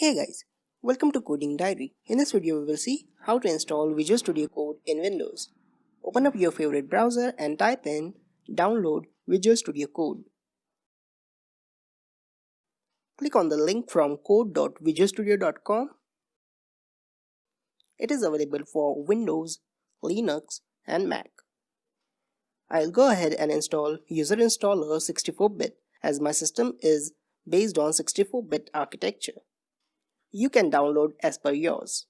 Hey guys, welcome to Coding Diary. In this video we will see how to install Visual Studio Code in Windows. Open up your favorite browser and type in download Visual Studio Code. Click on the link from code.visualstudio.com. It is available for Windows, Linux and Mac. I'll go ahead and install User Installer 64-bit as my system is based on 64-bit architecture. You can download as per yours.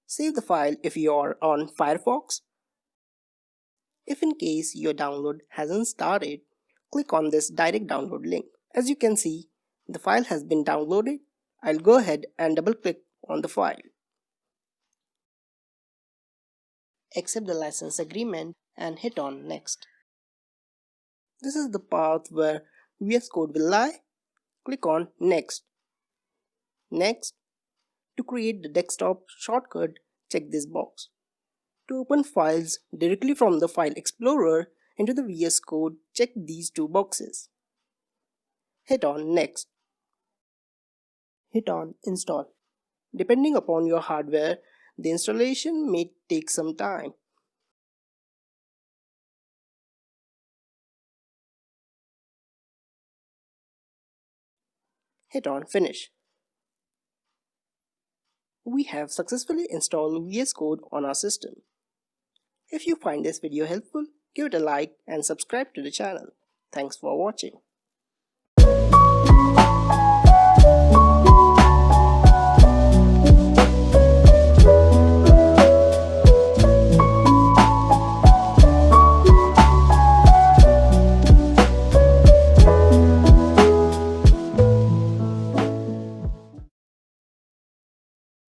Save the file if you are on Firefox. If in case your download hasn't started, click on this direct download link. As you can see, the file has been downloaded. I'll go ahead and double click on the file. Accept the license agreement and hit on next. This is the path where Vscode will lie. Click on next. Next. To create the desktop shortcut, check this box. To open files directly from the File Explorer into the Vscode, check these two boxes. Hit on Next. Hit on Install. Depending upon your hardware, the installation may take some time. Hit on Finish. We have successfully installed Vscode on our system. If you find this video helpful, give it a like and subscribe to the channel. Thanks for watching.